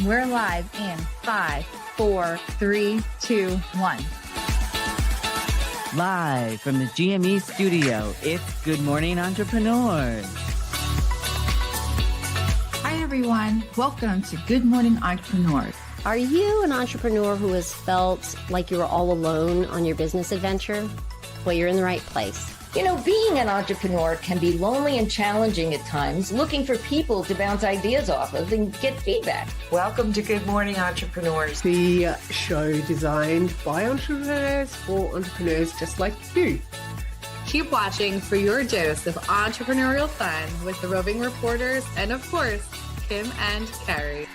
We're live in 5, 4, 3, 2, 1. Live from the GME studio, it's Good Morning Entrepreneurs. Hi, everyone. Welcome to Good Morning Entrepreneurs. Are you an entrepreneur who has felt like you were all alone on your business adventure? Well, you're in the right place. You know, being an entrepreneur can be lonely and challenging at times, looking for people to bounce ideas off of and get feedback. Welcome to Good Morning Entrepreneurs, the show designed by entrepreneurs for entrepreneurs just like you. Keep watching for your dose of entrepreneurial fun with the Roving Reporters and, of course, Kim and Carrie.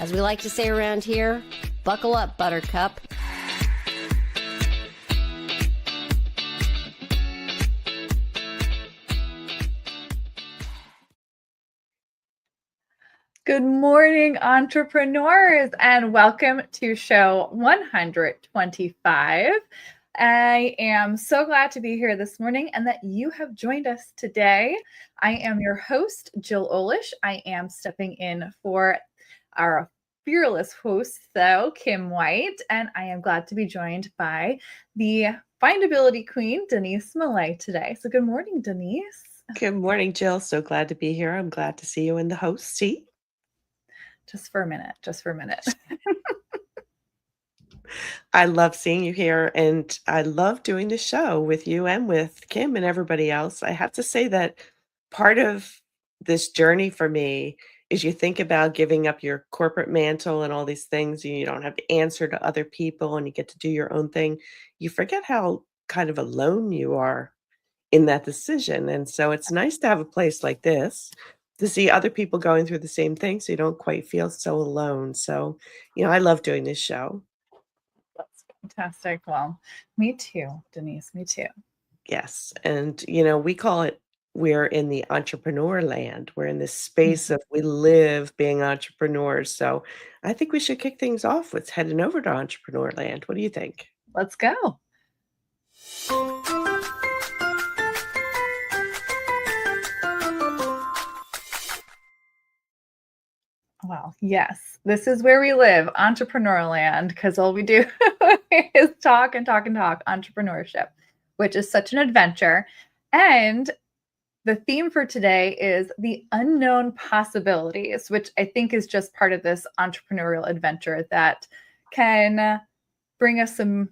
As we like to say around here, buckle up, Buttercup. Good morning, entrepreneurs, and welcome to show 125. I am so glad to be here this morning and that you have joined us today. I am your host, Jill Olish. I am stepping in for our fearless host, though, Kim White, and I am glad to be joined by the findability queen, Denise Millet, today. So good morning, Denise. Good morning, Jill. So glad to be here. I'm glad to see you in the host seat. Just for a minute. I love seeing you here, and I love doing the show with you and with Kim and everybody else. I have to say that part of this journey for me is you think about giving up your corporate mantle and all these things. You don't have to answer to other people and you get to do your own thing. You forget how kind of alone you are in that decision. And so it's nice to have a place like this to see other people going through the same thing so you don't quite feel so alone. So, I love doing this show. That's fantastic. Well, me too, Denise, me too. Yes. And, we call it, we're in the entrepreneur land. We're in this space of we live being entrepreneurs. So I think we should kick things off with heading over to entrepreneur land. What do you think? Let's go. Well, yes, this is where we live, entrepreneur land, because all we do is talk and talk and talk entrepreneurship, which is such an adventure. And the theme for today is the unknown possibilities, which I think is just part of this entrepreneurial adventure that can bring us some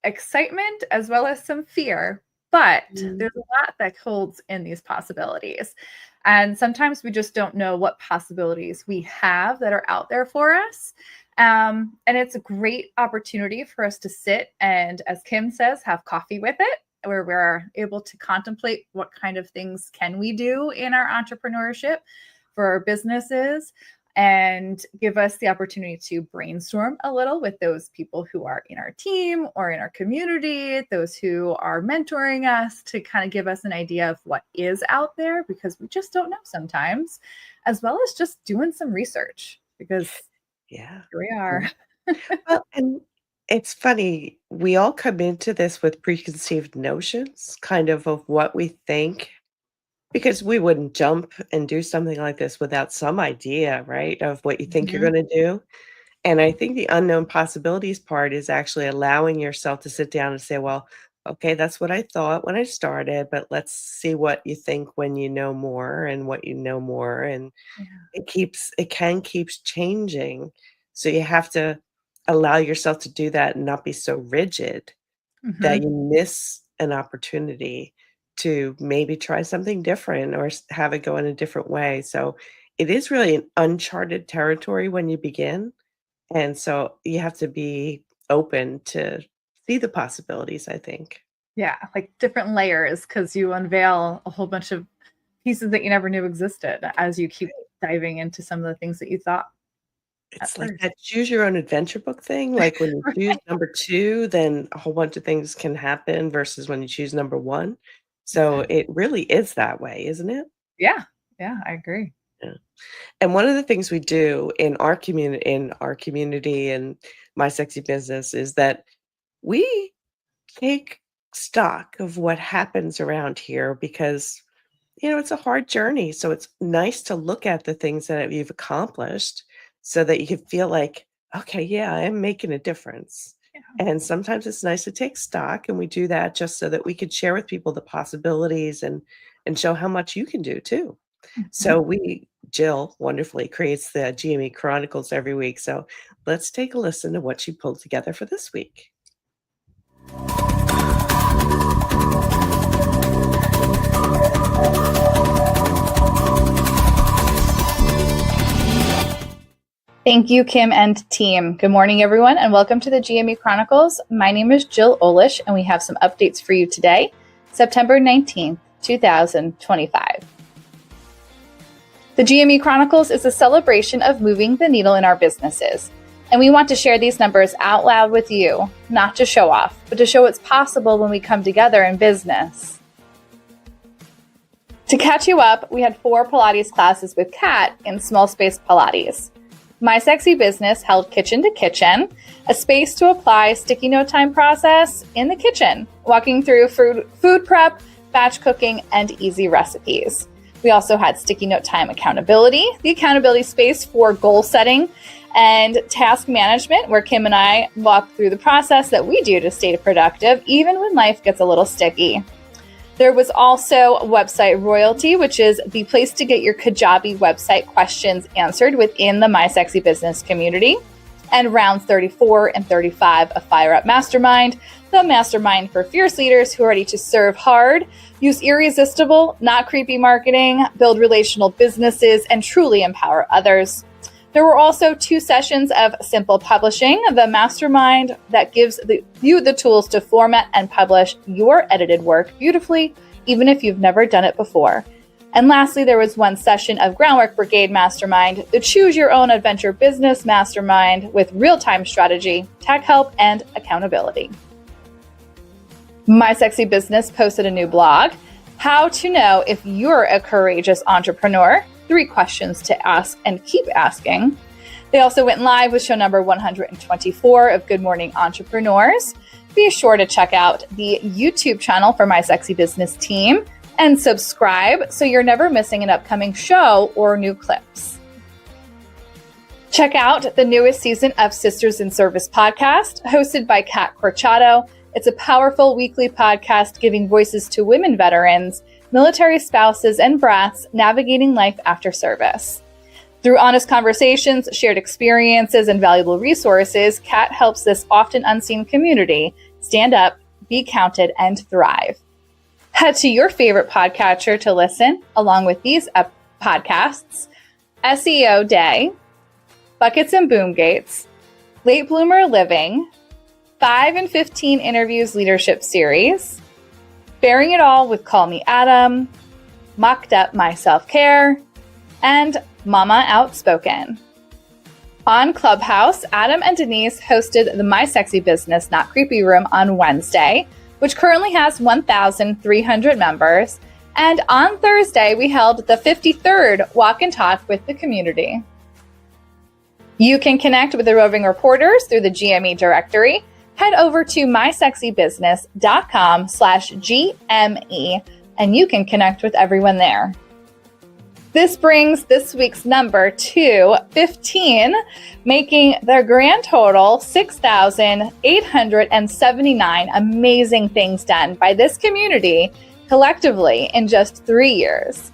excitement as well as some fear. But there's a lot that holds in these possibilities. And sometimes we just don't know what possibilities we have that are out there for us. And it's a great opportunity for us to sit and, as Kim says, have coffee with it, where we're able to contemplate what kind of things can we do in our entrepreneurship for our businesses, and give us the opportunity to brainstorm a little with those people who are in our team or in our community, those who are mentoring us, to kind of give us an idea of what is out there, because we just don't know sometimes, as well as just doing some research, because here we are. Well, and it's funny, we all come into this with preconceived notions kind of what we think, because we wouldn't jump and do something like this without some idea, right, of what you think you're going to do. And I think the unknown possibilities part is actually allowing yourself to sit down and say, well, okay, that's what I thought when I started, but let's see what you think when you know more and what you know more. And it can keep changing. So you have to allow yourself to do that and not be so rigid that you miss an opportunity to maybe try something different or have it go in a different way. So it is really an uncharted territory when you begin. And so you have to be open to see the possibilities, I think. Yeah, like different layers, because you unveil a whole bunch of pieces that you never knew existed as you keep diving into some of the things that you thought. It's like that choose your own adventure book thing. Like when you choose number 2, then a whole bunch of things can happen versus when you choose number 1. So it really is that way, isn't it? Yeah, I agree. Yeah. And one of the things we do in our community and My Sexy Business is that we take stock of what happens around here, because it's a hard journey. So it's nice to look at the things that you've accomplished so that you can feel like, okay, yeah, I'm making a difference. Yeah. And sometimes it's nice to take stock, and we do that just so that we could share with people the possibilities and show how much you can do too. So Jill wonderfully creates the GME Chronicles every week. So let's take a listen to what she pulled together for this week. Thank you, Kim and team. Good morning, everyone, and welcome to the GME Chronicles. My name is Jill Olish, and we have some updates for you today, September 19th, 2025. The GME Chronicles is a celebration of moving the needle in our businesses, and we want to share these numbers out loud with you, not to show off, but to show what's possible when we come together in business. To catch you up, we had 4 Pilates classes with Kat in Small Space Pilates. My Sexy Business held Kitchen to Kitchen, a space to apply sticky note time process in the kitchen, walking through food prep, batch cooking, and easy recipes. We also had Sticky Note Time Accountability, the accountability space for goal setting and task management, where Kim and I walk through the process that we do to stay productive, even when life gets a little sticky. There was also Website Royalty, which is the place to get your Kajabi website questions answered within the My Sexy Business community. And rounds 34 and 35 of Fire Up Mastermind, the mastermind for fierce leaders who are ready to serve hard, use irresistible, not creepy marketing, build relational businesses, and truly empower others. There were also 2 sessions of Simple Publishing, the mastermind that gives you the tools to format and publish your edited work beautifully, even if you've never done it before. And lastly, there was 1 session of Groundwork Brigade Mastermind, the Choose Your Own Adventure Business Mastermind with real-time strategy, tech help, and accountability. My Sexy Business posted a new blog, How to Know If You're a Courageous Entrepreneur, 3 questions to ask and keep asking. They also went live with show number 124 of Good Morning Entrepreneurs. Be sure to check out the YouTube channel for My Sexy Business team and subscribe so you're never missing an upcoming show or new clips. Check out the newest season of Sisters in Service podcast, hosted by Kat Corchado. It's a powerful weekly podcast giving voices to women veterans, military spouses, and brats navigating life after service. Through honest conversations, shared experiences, and valuable resources, Kat helps this often unseen community stand up, be counted, and thrive. Head to your favorite podcatcher to listen, along with these podcasts, SEO Day, Buckets and Boom Gates, Late Bloomer Living, 5 and 15 Interviews Leadership Series, Bearing It All with Call Me Adam, Mocked Up My Self-Care, and Mama Outspoken. On Clubhouse, Adam and Denise hosted the My Sexy Business Not Creepy Room on Wednesday, which currently has 1,300 members. And on Thursday, we held the 53rd Walk and Talk with the community. You can connect with the Roving Reporters through the GME directory. Head over to mysexybusiness.com/GME, and you can connect with everyone there. This brings this week's number to 15, making the grand total 6,879 amazing things done by this community collectively in just 3 years.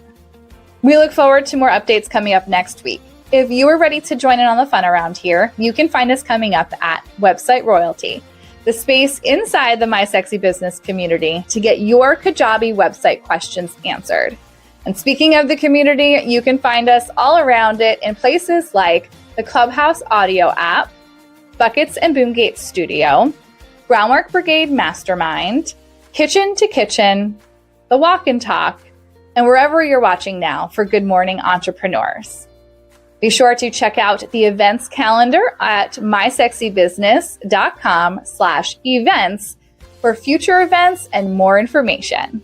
We look forward to more updates coming up next week. If you are ready to join in on the fun around here, you can find us coming up at Website Royalty, the space inside the My Sexy Business community to get your Kajabi website questions answered. And speaking of the community, you can find us all around it in places like the Clubhouse audio app, Buckets and Boomgate Studio, Groundwork Brigade Mastermind, Kitchen to Kitchen, the Walk and Talk, and wherever you're watching now for Good Morning Entrepreneurs. Be sure to check out the events calendar at mysexybusiness.com/events for future events and more information.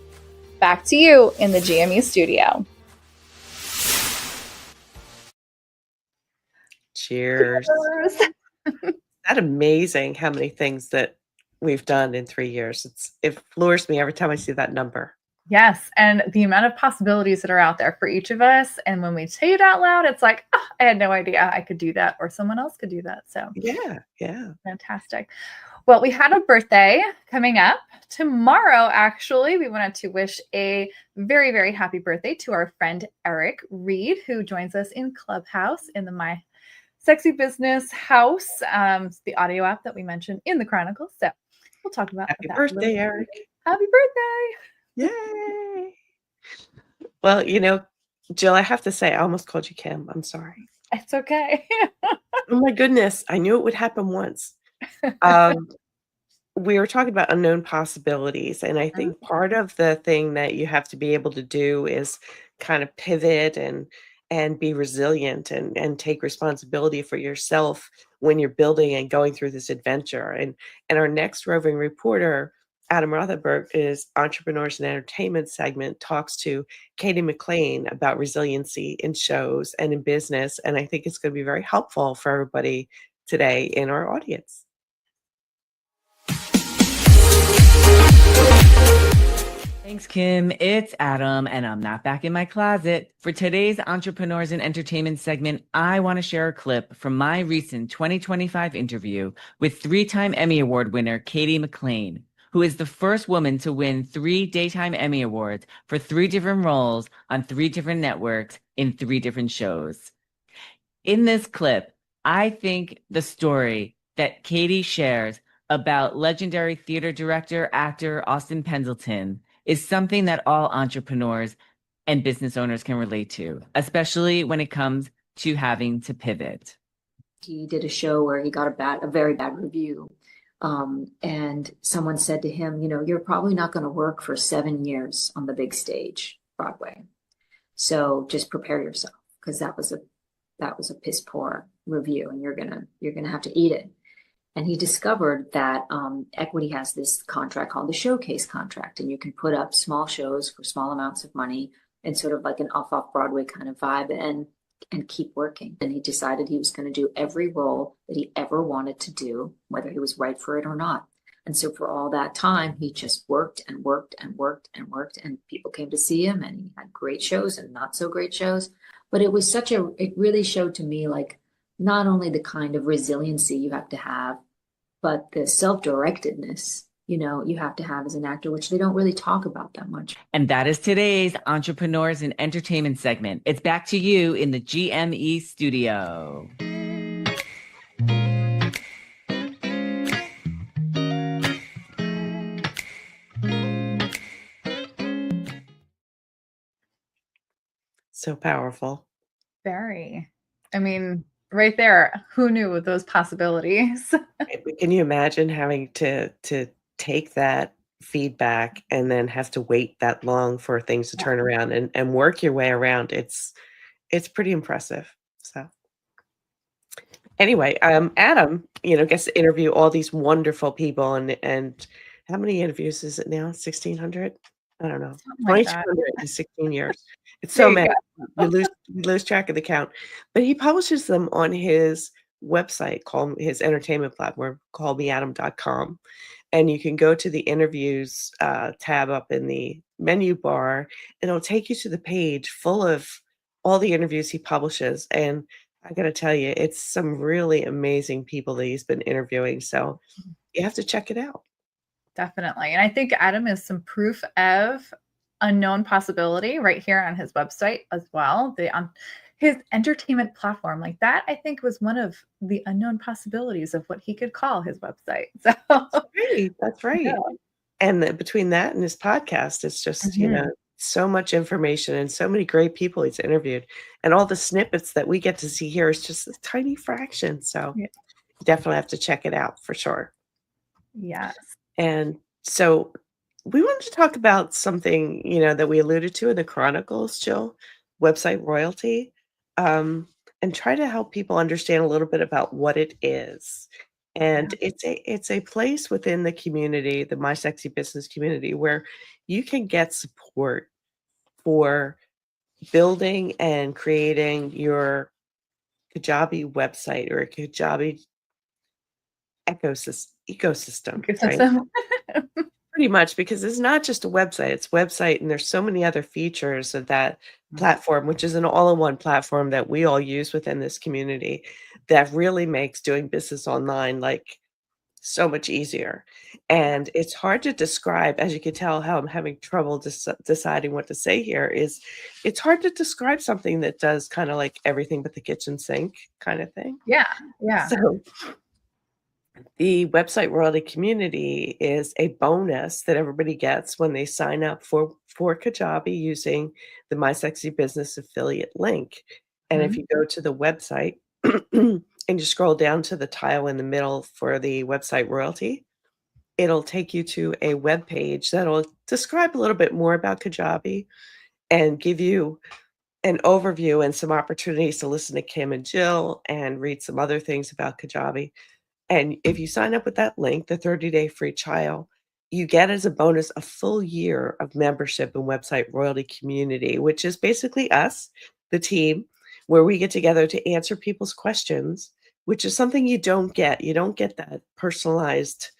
Back to you in the GME studio. Cheers. Isn't that amazing how many things that we've done in 3 years? It floors me every time I see that number. Yes. And the amount of possibilities that are out there for each of us. And when we say it out loud, it's like, oh, I had no idea I could do that, or someone else could do that. So Yeah. fantastic. Well, we had a birthday coming up tomorrow. Actually, we wanted to wish a very, very happy birthday to our friend Eric Reed, who joins us in Clubhouse in the My Sexy Business House, the audio app that we mentioned in the Chronicles. So we'll talk about Happy that. birthday, Eric. Happy birthday. Yay. Well, Jill, I have to say, I almost called you Kim. I'm sorry. It's okay. Oh my goodness. I knew it would happen once. We were talking about unknown possibilities. And I think part of the thing that you have to be able to do is kind of pivot and be resilient and take responsibility for yourself when you're building and going through this adventure. And our next roving reporter, Adam Rothenberg, is Entrepreneurs and Entertainment segment, talks to Katie McLean about resiliency in shows and in business. And I think it's going to be very helpful for everybody today in our audience. Thanks, Kim. It's Adam, and I'm not back in my closet. For today's Entrepreneurs and Entertainment segment, I want to share a clip from my recent 2025 interview with 3-time Emmy Award winner Katie McLean, who is the first woman to win 3 Daytime Emmy Awards for 3 different roles on 3 different networks in 3 different shows. In this clip, I think the story that Katie shares about legendary theater director, actor Austin Pendleton is something that all entrepreneurs and business owners can relate to, especially when it comes to having to pivot. He did a show where he got a very bad review. And someone said to him, you're probably not going to work for 7 years on the big stage, Broadway. So just prepare yourself, because that was a piss poor review, and you're gonna have to eat it. And he discovered that Equity has this contract called the Showcase contract, and you can put up small shows for small amounts of money and sort of like an off Broadway kind of vibe, and keep working. And he decided he was going to do every role that he ever wanted to do, whether he was right for it or not. And so for all that time, he just worked and worked and worked and worked, and people came to see him, and he had great shows and not so great shows. But it was it really showed to me, like, not only the kind of resiliency you have to have, but the self-directedness, you have to have as an actor, which they don't really talk about that much. And that is today's Entrepreneurs and Entertainment segment. It's back to you in the GME studio. So powerful. Very. I mean, right there, who knew those possibilities? Can you imagine having to take that feedback and then have to wait that long for things to turn around and work your way around? It's pretty impressive. So anyway, Adam, gets to interview all these wonderful people, and how many interviews is it now? 1,600? I don't know. 2,200 in 16 years. It's so many. You lose track of the count. But he publishes them on his website, his entertainment platform, callmeadam.com. And you can go to the interviews tab up in the menu bar, and it'll take you to the page full of all the interviews he publishes. And I got to tell you, it's some really amazing people that he's been interviewing. So you have to check it out. Definitely. And I think Adam is some proof of unknown possibility right here on his website as well. His entertainment platform, like that, I think was one of the unknown possibilities of what he could call his website. So that's right. Yeah. And between that and his podcast, it's just, so much information and so many great people he's interviewed. And all the snippets that we get to see here is just a tiny fraction. So you definitely have to check it out for sure. Yes. And so we wanted to talk about something, that we alluded to in the Chronicles, Jill, website royalty, and try to help people understand a little bit about what it is. And it's a place within the community, the My Sexy Business community, where you can get support for building and creating your Kajabi website or a Kajabi ecosystem. Right? Pretty much, because it's not just a website, it's website, and there's so many other features of that platform, which is an all-in-one platform that we all use within this community that really makes doing business online like so much easier. And it's hard to describe, as you can tell how I'm having trouble deciding what to say here, is it's hard to describe something that does kind of like everything but the kitchen sink kind of thing. Yeah. Yeah. So the website royalty community is a bonus that everybody gets when they sign up for Kajabi using the My Sexy Business affiliate link. And if Mhm. you go to the website and you scroll down to the tile in the middle for the website royalty, it'll take you to a web page that'll describe a little bit more about Kajabi and give you an overview and some opportunities to listen to Kim and Jill and read some other things about Kajabi. And if you sign up with that link, the 30-day free trial, you get as a bonus a full year of membership in Website Royalty Community, which is basically us, the team, where we get together to answer people's questions, which is something you don't get. You don't get that personalized,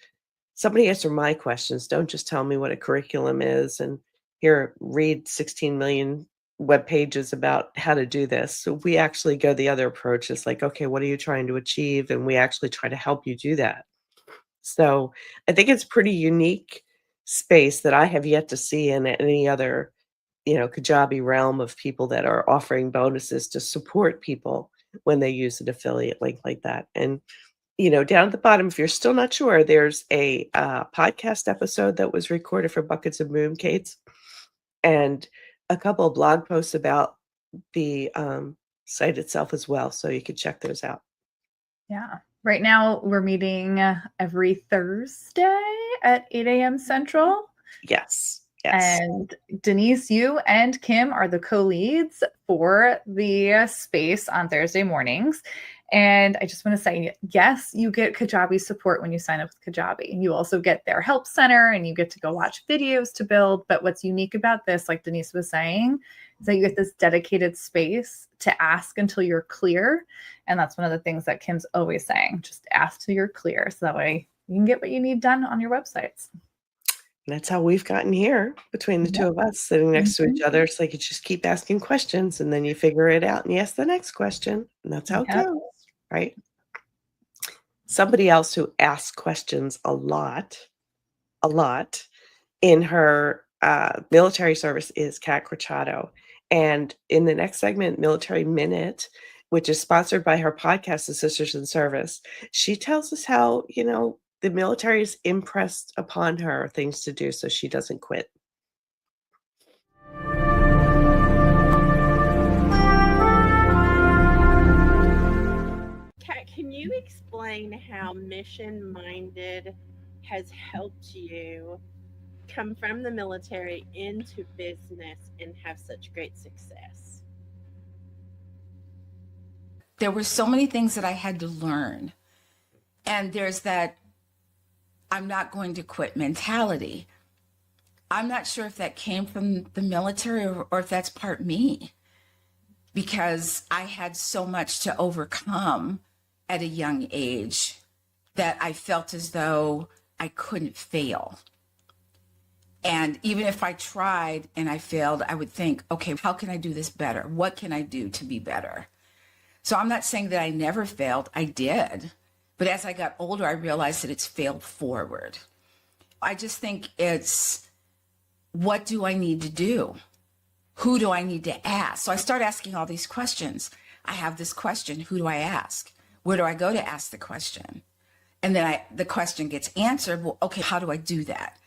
somebody answer my questions. Don't just tell me what a curriculum is and here, read 16 million web pages about how to do this. So we actually go the other approach. It's like, okay, what are you trying to achieve? And we actually try to help you do that. So I think it's pretty unique space that I have yet to see in any other, Kajabi realm of people that are offering bonuses to support people when they use an affiliate link like that. And, down at the bottom, if you're still not sure, there's a podcast episode that was recorded for Buckets of Mooncakes and a couple of blog posts about the site itself as well. So you can check those out. Yeah. Right now we're meeting every Thursday at 8 a.m. Central. Yes. Yes. And Denise, you and Kim are the co-leads for the space on Thursday mornings. And I just want to say, yes, you get Kajabi support when you sign up with Kajabi. You also get their help center and you get to go watch videos to build. But what's unique about this, like Denise was saying, is that you get this dedicated space to ask until you're clear. And that's one of the things that Kim's always saying, just ask till you're clear. So that way you can get what you need done on your websites. And that's how we've gotten here between the two of us sitting next to each other. It's like you just keep asking questions and then you figure it out and you ask the next question. And that's how it goes, right? Somebody else who asks questions a lot in her military service is Kat Corchado. And in the next segment, Military Minute, which is sponsored by her podcast, The Sisters in Service, she tells us how, the military is impressed upon her things to do so she doesn't quit. Kat, can you explain how mission-minded has helped you come from the military into business and have such great success? There were so many things that I had to learn. And there's that I'm not going to quit mentality. I'm not sure if that came from the military or if that's part me, because I had so much to overcome at a young age that I felt as though I couldn't fail. And even if I tried and I failed, I would think, okay, how can I do this better? What can I do to be better? So I'm not saying that I never failed. I did. But as I got older, I realized that it's failed forward. I just think it's, what do I need to do? Who do I need to ask? So I start asking all these questions. I have this question, who do I ask? Where do I go to ask the question? And then the question gets answered. Well, okay, how do I do that?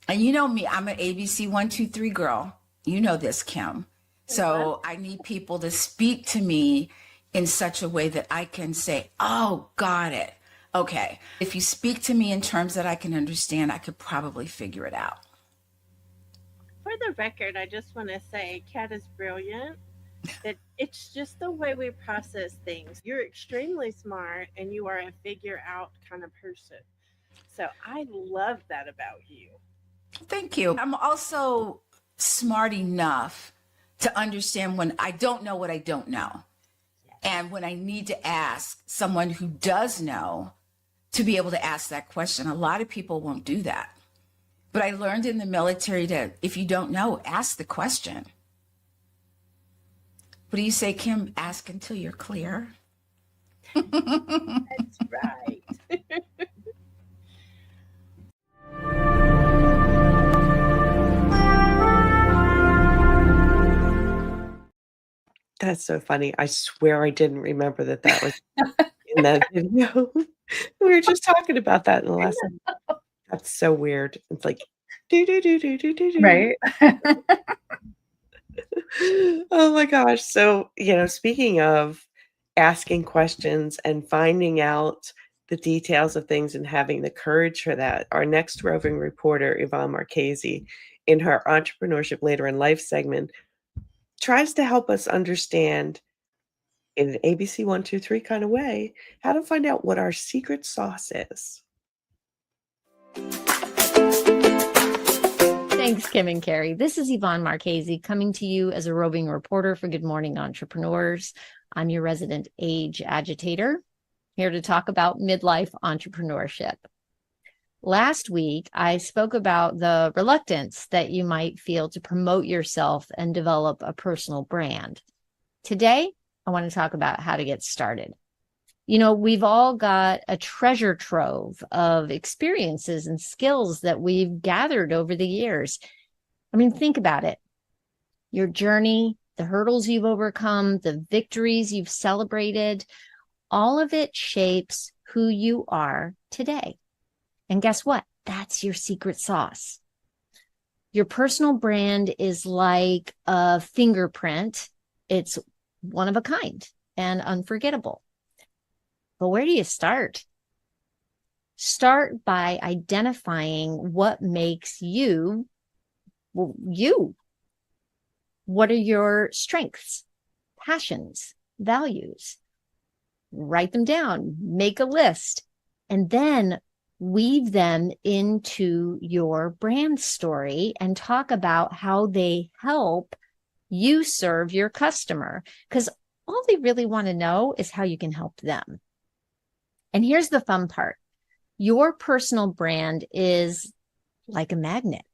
And you know me, I'm an ABC 1, 2, 3 girl. You know this, Kim. So I need people to speak to me in such a way that I can say, oh, got it. Okay. If you speak to me in terms that I can understand, I could probably figure it out. For the record, I just want to say Kat is brilliant. That it's just the way we process things. You're extremely smart and you are a figure out kind of person. So I love that about you. Thank you. I'm also smart enough to understand when I don't know what I don't know. And when I need to ask someone who does know to be able to ask that question. A lot of people won't do that. But I learned in the military to, if you don't know, ask the question. What do you say, Kim? Ask until you're clear. That's right. That's so funny. I swear I didn't remember that that was in that video. We were just talking about that in the lesson. That's so weird. It's like, do do do do do do do. Right. Oh my gosh. So, speaking of asking questions and finding out the details of things and having the courage for that, our next roving reporter, Yvonne Marchese, in her Entrepreneurship Later in Life segment, tries to help us understand in an ABC 1, 2, 3 kind of way how to find out what our secret sauce is. Thanks, Kim and Carrie. This is Yvonne Marchese coming to you as a roving reporter for Good Morning Entrepreneurs. I'm your resident age agitator, here to talk about midlife entrepreneurship. Last week, I spoke about the reluctance that you might feel to promote yourself and develop a personal brand. Today, I want to talk about how to get started. We've all got a treasure trove of experiences and skills that we've gathered over the years. I mean, think about it. Your journey, the hurdles you've overcome, the victories you've celebrated, all of it shapes who you are today. And guess what? That's your secret sauce. Your personal brand is like a fingerprint. It's one of a kind and unforgettable. But where do you start? Start by identifying what makes you, you. What are your strengths, passions, values? Write them down, make a list, and then weave them into your brand story and talk about how they help you serve your customer. Because all they really want to know is how you can help them. And here's the fun part. Your personal brand is like a magnet.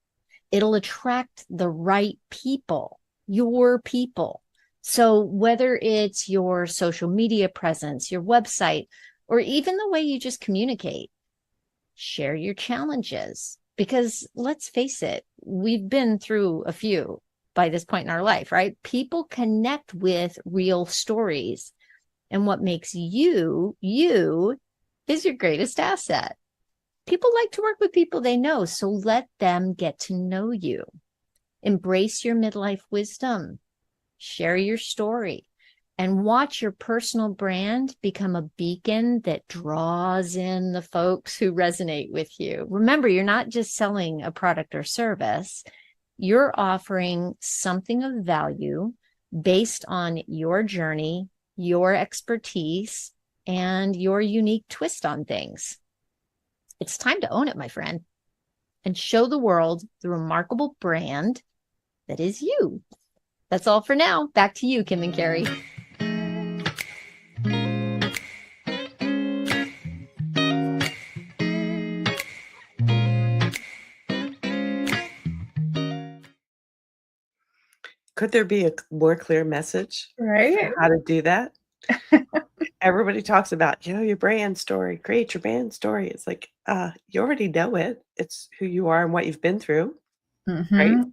It'll attract the right people, your people. So whether it's your social media presence, your website, or even the way you just communicate, share your challenges. Because let's face it, we've been through a few by this point in our life, right? People connect with real stories. And what makes you, you is your greatest asset. People like to work with people they know, so let them get to know you. Embrace your midlife wisdom. Share your story. And watch your personal brand become a beacon that draws in the folks who resonate with you. Remember, you're not just selling a product or service. You're offering something of value based on your journey, your expertise, and your unique twist on things. It's time to own it, my friend, and show the world the remarkable brand that is you. That's all for now. Back to you, Kim and Carrie. Could there be a more clear message Right. for how to do that? Everybody talks about, your brand story, create your brand story. It's like, you already know it. It's who you are and what you've been through, right?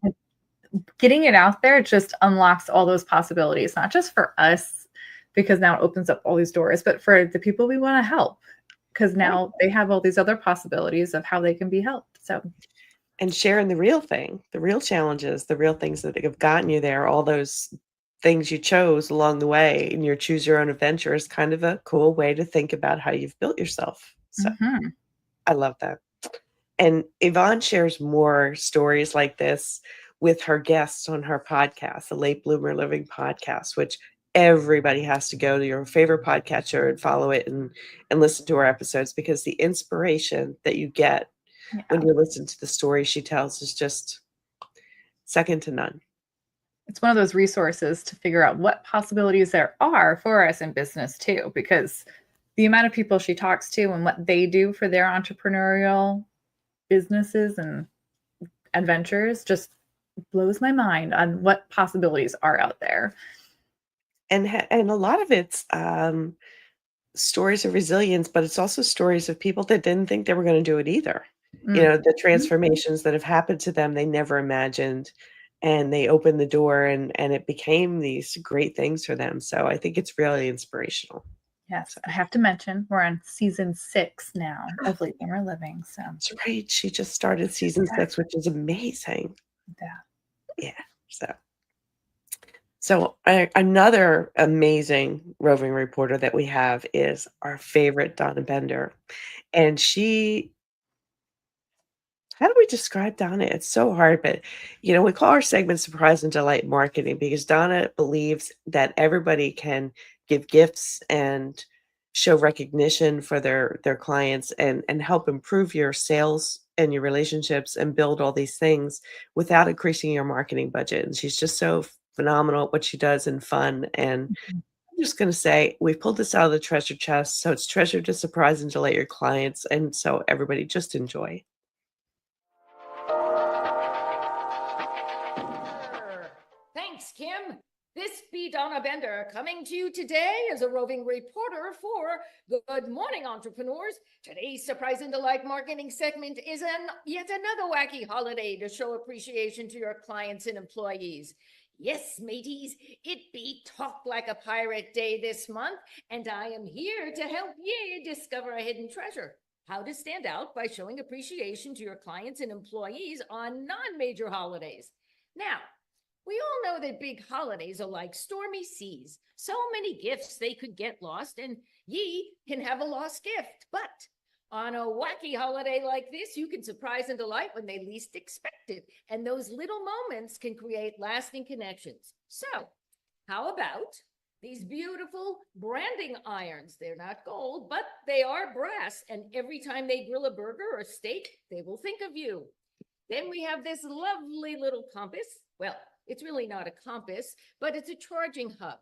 Getting it out there just unlocks all those possibilities, not just for us, because now it opens up all these doors, but for the people we want to help, because now they have all these other possibilities of how they can be helped. So, and sharing the real thing, the real challenges, the real things that have gotten you there, all those things you chose along the way in your choose your own adventure is kind of a cool way to think about how you've built yourself. So I love that. And Yvonne shares more stories like this with her guests on her podcast, the Late Bloomer Living podcast, which everybody has to go to your favorite podcatcher and follow it and listen to her episodes, because the inspiration that you get when you listen to the story she tells is just second to none. it's one of those resources to figure out what possibilities there are for us in business too, because the amount of people she talks to and what they do for their entrepreneurial businesses and adventures just blows my mind on what possibilities are out there. And a lot of it's stories of resilience, but it's also stories of people that didn't think they were going to do it either. You know, the transformations that have happened to them they never imagined, and they opened the door, and it became these great things for them. So I think it's really inspirational. Yes, I have to mention we're on season 6 now of Leaping or Living. So That's right. She just started season 6, which is amazing. yeah. Yeah. So another amazing roving reporter that we have is our favorite Donna Bender. And how do we describe Donna? It's so hard, but we call our segment Surprise and Delight Marketing because Donna believes that everybody can give gifts and show recognition for their clients and help improve your sales and your relationships and build all these things without increasing your marketing budget. And she's just so phenomenal at what she does and fun. And I'm just going to say, we've pulled this out of the treasure chest. So it's treasure to surprise and delight your clients. And so everybody just enjoy. Thanks, Kim. This be Donna Bender coming to you today as a roving reporter for Good Morning Entrepreneurs. Today's Surprise and Delight marketing segment is yet another wacky holiday to show appreciation to your clients and employees. Yes, mateys, it be Talk Like a Pirate Day this month, and I am here to help you discover a hidden treasure. How to stand out by showing appreciation to your clients and employees on non-major holidays. Now, we all know that big holidays are like stormy seas. So many gifts they could get lost, and ye can have a lost gift. But on a wacky holiday like this, you can surprise and delight when they least expect it. And those little moments can create lasting connections. So how about these beautiful branding irons? They're not gold, but they are brass. And every time they grill a burger or steak, they will think of you. Then we have this lovely little compass. Well, it's really not a compass, but it's a charging hub.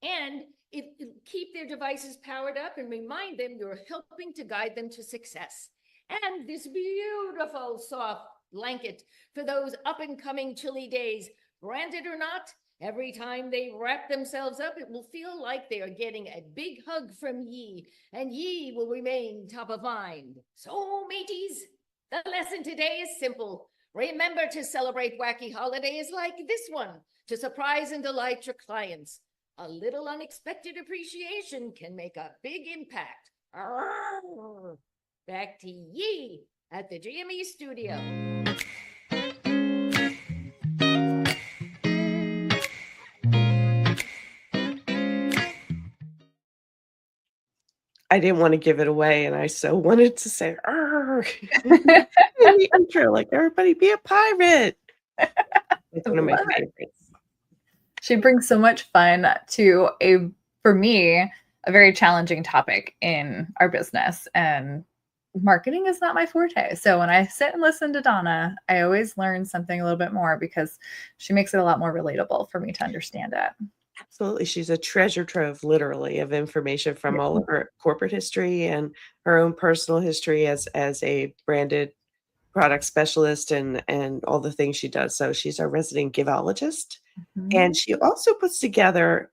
And it keep their devices powered up and remind them you're helping to guide them to success. And this beautiful soft blanket for those up and coming chilly days, branded or not, every time they wrap themselves up, it will feel like they are getting a big hug from ye, and ye will remain top of mind. So, mateys, the lesson today is simple. Remember to celebrate wacky holidays like this one to surprise and delight your clients. A little unexpected appreciation can make a big impact. Arrgh. Back to ye at the GME studio. I didn't want to give it away, and I so wanted to say, in the intro, like, everybody be a pirate. It's one of my favorites. She brings so much fun to for me, a very challenging topic in our business. And marketing is not my forte. So when I sit and listen to Donna, I always learn something a little bit more because she makes it a lot more relatable for me to understand it. Absolutely. She's a treasure trove, literally, of information from all of her corporate history and her own personal history as a branded product specialist and all the things she does. So she's our resident givologist. And she also puts together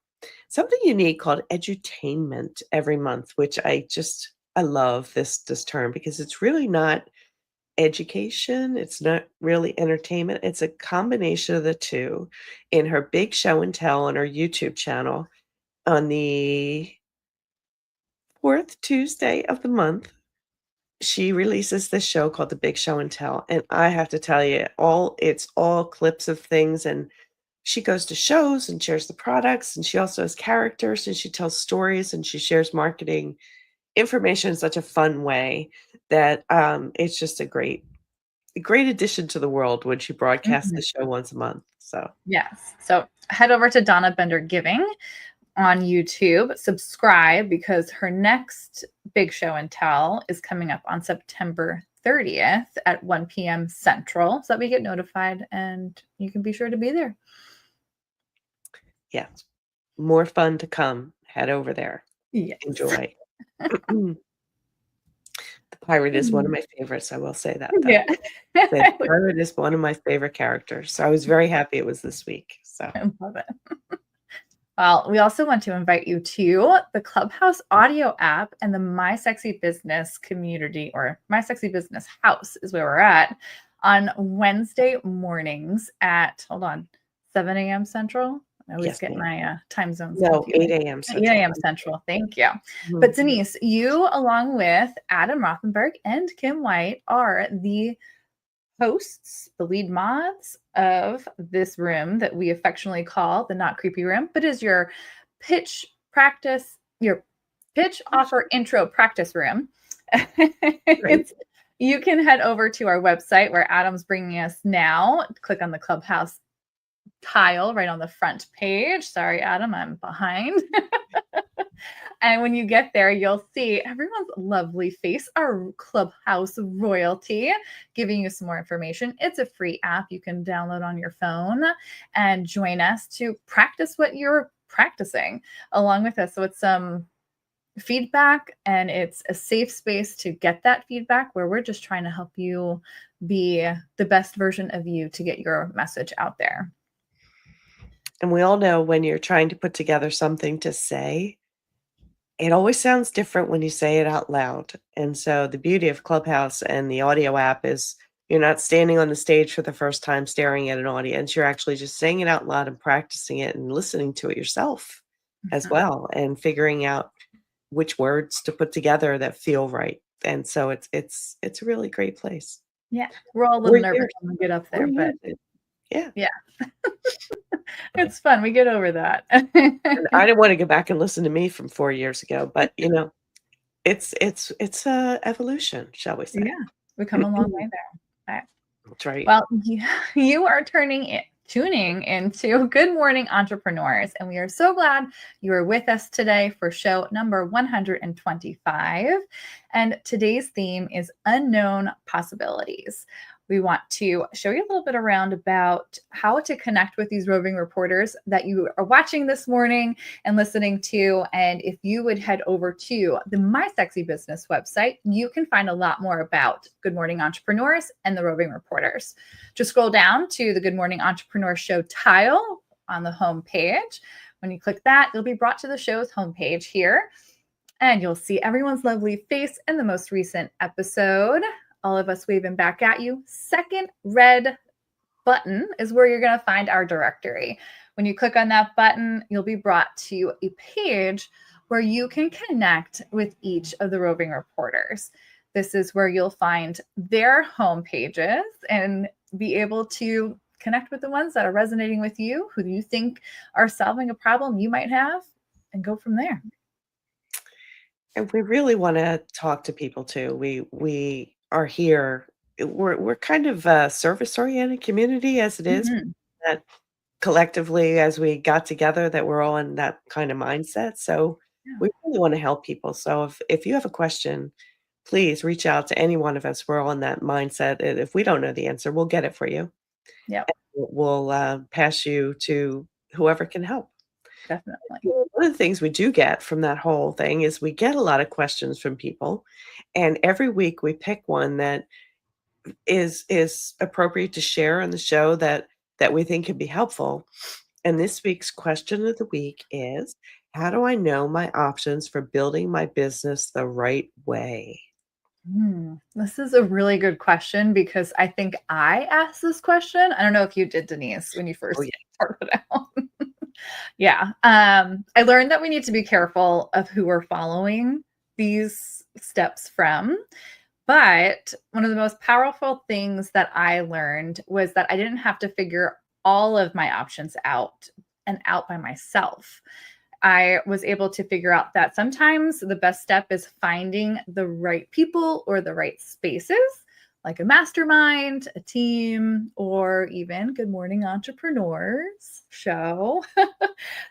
something unique called edutainment every month, which I love this term because it's really not education. It's not really entertainment. It's a combination of the two in her big show and tell on her YouTube channel on the 4th Tuesday of the month. She releases this show called The Big Show and Tell. And I have to tell you, it's all clips of things. And she goes to shows and shares the products. And she also has characters and she tells stories and she shares marketing information in such a fun way that it's just a great addition to the world when she broadcasts the show once a month. So yes. So head over to Donna Bender Giving on YouTube, subscribe because her next big show and tell is coming up on September 30th at 1 p.m. Central, so that we get notified and you can be sure to be there. Yeah. More fun to come. Head over there. Yes. Enjoy. The Pirate is one of my favorites. I will say that, though. Yeah. The pirate is one of my favorite characters. So I was very happy it was this week. So I love it. Well, we also want to invite you to the Clubhouse audio app and the My Sexy Business community, or My Sexy Business House is where we're at, on Wednesday mornings at, 7 a.m. Central. I always Yes, get ma'am. my time zones. No, confused. 8 a.m. 8 Central. a.m. Central. Thank you. Mhm. But Denise, you, along with Adam Rothenberg and Kim White, are the hosts, the lead mods of this room that we affectionately call the Not Creepy Room, but is your pitch offer intro practice room. You can head over to our website where Adam's bringing us now. Click on the Clubhouse tile right on the front page. Sorry, Adam, I'm behind. And when you get there, you'll see everyone's lovely face, our Clubhouse royalty, giving you some more information. It's a free app you can download on your phone and join us to practice what you're practicing along with us. So it's some feedback, and it's a safe space to get that feedback where we're just trying to help you be the best version of you to get your message out there. And we all know when you're trying to put together something to say, it always sounds different when you say it out loud. And so the beauty of Clubhouse and the audio app is you're not standing on the stage for the first time staring at an audience. You're actually just saying it out loud and practicing it and listening to it yourself as well, and figuring out which words to put together that feel right. And so it's a really great place. Yeah, we're all a little nervous when we get up there, but yeah. It's fun. We get over that. And I didn't want to go back and listen to me from 4 years ago, but it's a evolution, shall we say? Yeah, we come a long way there. Right. That's right. Well, you are tuning into Good Morning Entrepreneurs, and we are so glad you are with us today for show number 125. And today's theme is unknown possibilities. We want to show you a little bit around about how to connect with these roving reporters that you are watching this morning and listening to. And if you would head over to the My Sexy Business website, you can find a lot more about Good Morning Entrepreneurs and the Roving Reporters. Just scroll down to the Good Morning Entrepreneur Show tile on the home page. When you click that, you'll be brought to the show's homepage here, and you'll see everyone's lovely face in the most recent episode. All of us waving back at you. Second red button is where you're going to find our directory. When you click on that button, you'll be brought to a page where you can connect with each of the roving reporters. This is where you'll find their home pages and be able to connect with the ones that are resonating with you, who you think are solving a problem you might have, and go from there. And we really want to talk to people too. We are here. We're kind of a service-oriented community as it is. That collectively, as we got together, that we're all in that kind of mindset. So we really want to help people. So if you have a question, please reach out to any one of us. We're all in that mindset. And if we don't know the answer, we'll get it for you. Yeah, we'll pass you to whoever can help. Definitely. One of the things we do get from that whole thing is we get a lot of questions from people, and every week we pick one that is appropriate to share on the show that we think can be helpful. And this week's question of the week is, how do I know my options for building my business the right way? This is a really good question, because I think I asked this question. I don't know if you did, Denise, when you first started out. Yeah. I learned that we need to be careful of who we're following these steps from. But one of the most powerful things that I learned was that I didn't have to figure all of my options out by myself. I was able to figure out that sometimes the best step is finding the right people or the right spaces, like a mastermind, a team, or even Good Morning Entrepreneurs show,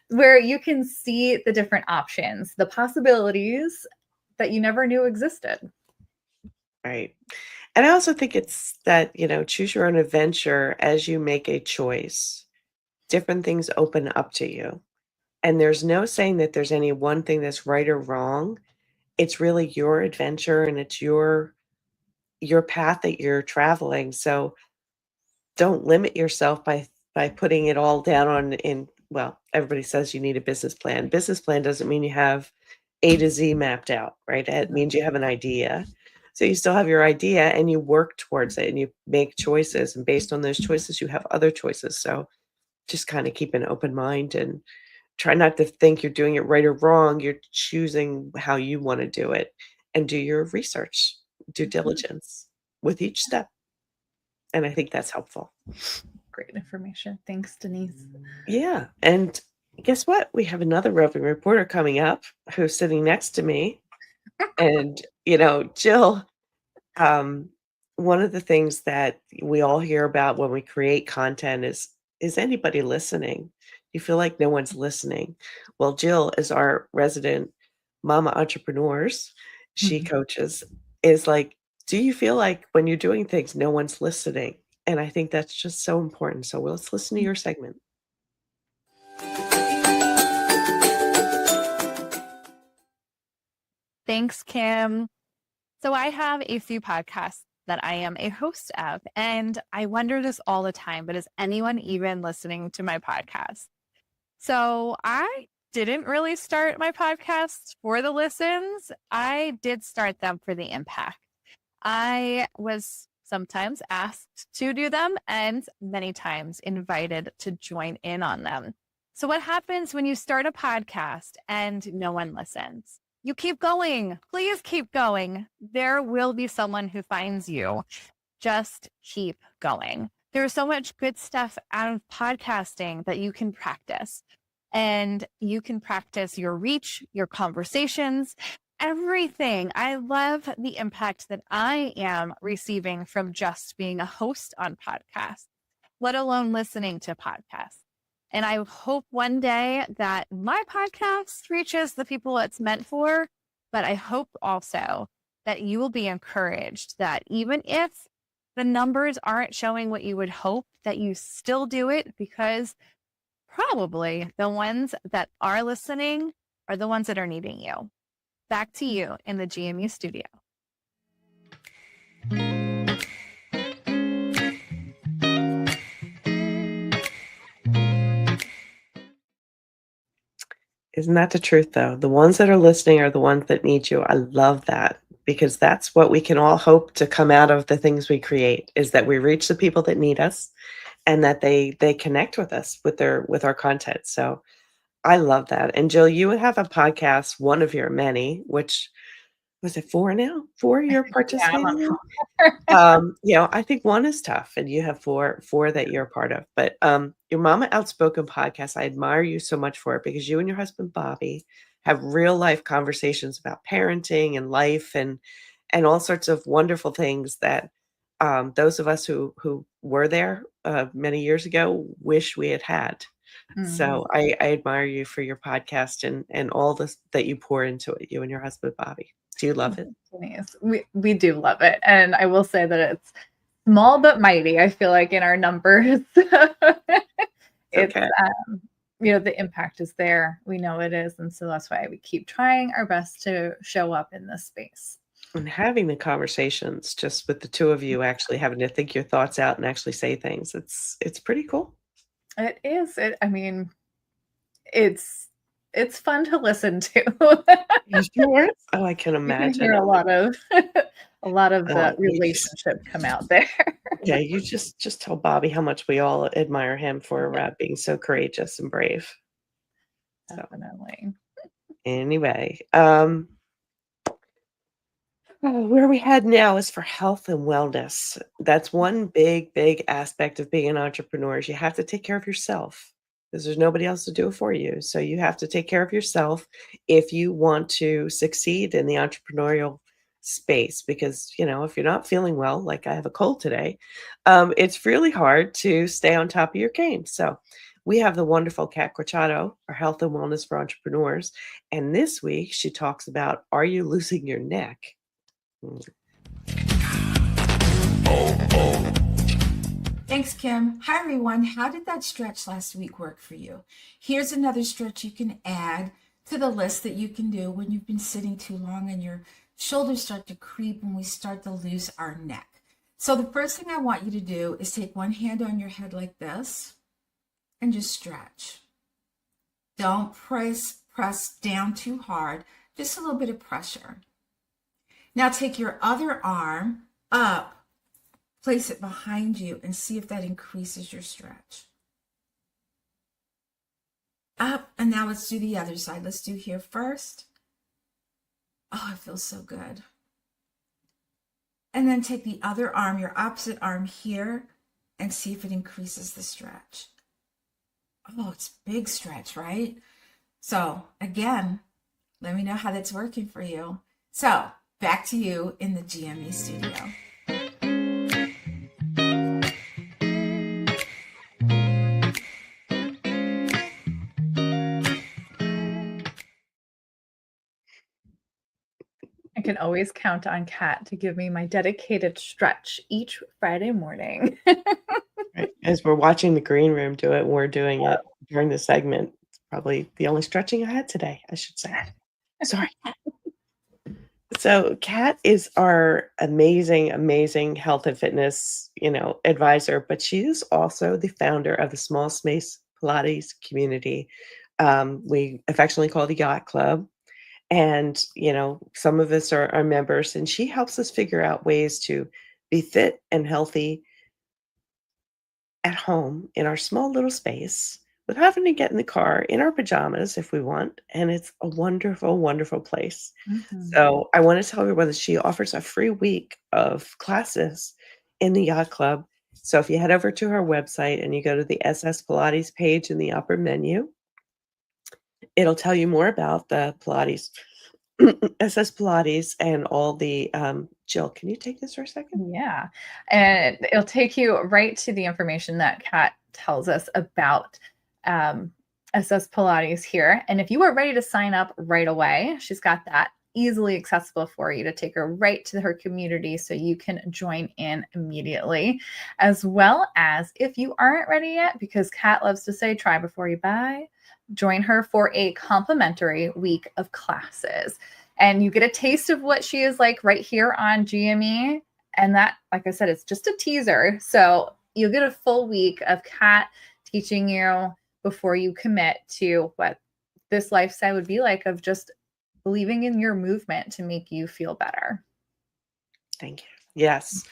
where you can see the different options, the possibilities that you never knew existed. Right. And I also think it's that, choose your own adventure. As you make a choice, different things open up to you. And there's no saying that there's any one thing that's right or wrong. It's really your adventure, and it's your your path that you're traveling. So don't limit yourself by putting it all down on in well, everybody says you need a business plan. Business plan doesn't mean you have A to Z mapped out, right? It means you have an idea. So you still have your idea and you work towards it and you make choices. And based on those choices, you have other choices. So just kind of keep an open mind and try not to think you're doing it right or wrong. You're choosing how you want to do it and do your research, due diligence with each step. And I think that's helpful. Great information. Thanks, Denise. Yeah. And guess what? We have another roving reporter coming up who's sitting next to me. And, Jill, one of the things that we all hear about when we create content is anybody listening? You feel like no one's listening. Well, Jill is our resident mama entrepreneurs. She coaches, is like, do you feel like when you're doing things, no one's listening? And I think that's just so important. So let's listen to your segment. Thanks, Kim. So I have a few podcasts that I am a host of, and I wonder this all the time, but is anyone even listening to my podcast? So I didn't really start my podcasts for the listens. I did start them for the impact. I was sometimes asked to do them and many times invited to join in on them. So what happens when you start a podcast and no one listens? You keep going. Please keep going. There will be someone who finds you. Just keep going. There's so much good stuff out of podcasting that you can practice. And you can practice your reach, your conversations, everything. I love the impact that I am receiving from just being a host on podcasts, let alone listening to podcasts. And I hope one day that my podcast reaches the people it's meant for, but I hope also that you will be encouraged that even if the numbers aren't showing what you would hope, that you still do it, because probably the ones that are listening are the ones that are needing you. Back to you in the GMU studio. Isn't that the truth, though? The ones that are listening are the ones that need you. I love that, because that's what we can all hope to come out of the things we create, is that we reach the people that need us and that they connect with us with our content. So I love that. And Jill, you have a podcast, one of your many, which was it 4 now? 4 you're participating in? I think one is tough, and you have four that you're a part of. But your Mama Outspoken podcast, I admire you so much for it, because you and your husband Bobby have real life conversations about parenting and life and all sorts of wonderful things that those of us who were there many years ago wish we had had. So I admire you for your podcast and all this that you pour into it, you and your husband Bobby. Do you love it? Denise, we do love it. And I will say that it's small but mighty, I feel like, in our numbers. It's okay. The impact is there. We know it is. And so that's why we keep trying our best to show up in this space. And having the conversations just with the two of you, actually having to think your thoughts out and actually say things, it's pretty cool. It is. It's fun to listen to. You sure? Oh, I can You imagine. can hear a lot of the relationship come out there. Yeah, you just tell Bobby how much we all admire him for being so courageous and brave. So, Definitely. anyway, where we head now is for health and wellness. That's one big aspect of being an entrepreneur. Is you have to take care of yourself, because there's nobody else to do it for you. So you have to take care of yourself if you want to succeed in the entrepreneurial space, because if you're not feeling well, like I have a cold today, it's really hard to stay on top of your game. So we have the wonderful Kat Corchado, our health and wellness for entrepreneurs, and this week she talks about, are you losing your neck? Thanks, Kim. Hi, everyone. How did that stretch last week work for you? Here's another stretch you can add to the list that you can do when you've been sitting too long and you're shoulders start to creep and we start to lose our neck. So the first thing I want you to do is take one hand on your head like this and just stretch. Don't press down too hard, just a little bit of pressure. Now take your other arm up, place it behind you, and see if that increases your stretch. Up, and now let's do the other side. Let's do here first. Oh, it feels so good. And then take the other arm, your opposite arm here, and see if it increases the stretch. Oh, it's a big stretch, right? So again, let me know how that's working for you. So back to you in the GME studio. I can always count on Kat to give me my dedicated stretch each Friday morning. Right. As we're watching the green room do it, we're doing it during the segment. It's probably the only stretching I had today, I should say. Sorry. So Kat is our amazing, amazing health and fitness, advisor, but she is also the founder of the Small Space Pilates community. We affectionately call it the Yacht Club. And, some of us are members, and she helps us figure out ways to be fit and healthy at home in our small little space without having to get in the car in our pajamas if we want. And it's a wonderful, wonderful place. Mhm. So I want to tell everyone that she offers a free week of classes in the Yacht Club. So if you head over to her website and you go to the SS Pilates page in the upper menu, it'll tell you more about the Pilates, SS Pilates, and all the, Jill, can you take this for a second? Yeah. And it'll take you right to the information that Kat tells us about SS Pilates here. And if you are ready to sign up right away, she's got that easily accessible for you to take her right to her community so you can join in immediately. As well as if you aren't ready yet, because Kat loves to say, try before you buy, join her for a complimentary week of classes. And you get a taste of what she is like right here on GME. And that, like I said, it's just a teaser. So you'll get a full week of Kat teaching you before you commit to what this lifestyle would be like, of just believing in your movement to make you feel better. Thank you. Yes.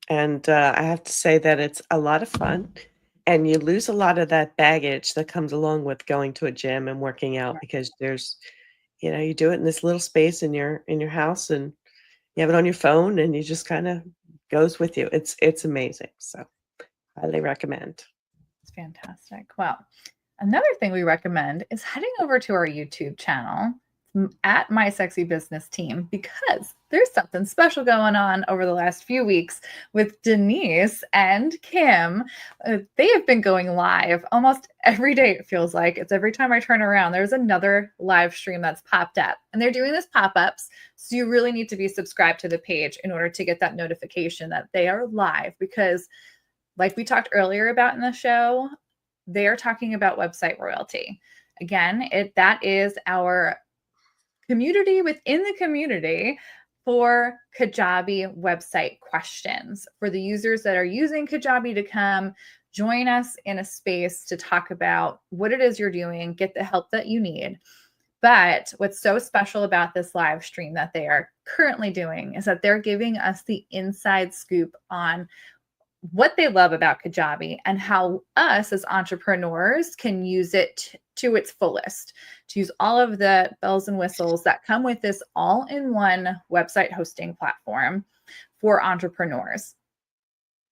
And I have to say that it's a lot of fun. And you lose a lot of that baggage that comes along with going to a gym and working out, because there's, you do it in this little space in your house, and you have it on your phone, and you just kind of goes with you. It's amazing. So highly recommend. It's fantastic. Well, another thing we recommend is heading over to our YouTube channel at My Sexy Business Team, because there's something special going on over the last few weeks with Denise and Kim. They have been going live almost every day. It feels like it's every time I turn around, there's another live stream that's popped up, and they're doing this pop-ups. So you really need to be subscribed to the page in order to get that notification that they are live, because like we talked earlier about in the show, they are talking about website royalty. Again, that is our community within the community for Kajabi website questions, for the users that are using Kajabi to come join us in a space to talk about what it is you're doing, get the help that you need. But what's so special about this live stream that they are currently doing is that they're giving us the inside scoop on what they love about Kajabi and how us as entrepreneurs can use it to its fullest, to use all of the bells and whistles that come with this all-in-one website hosting platform for entrepreneurs.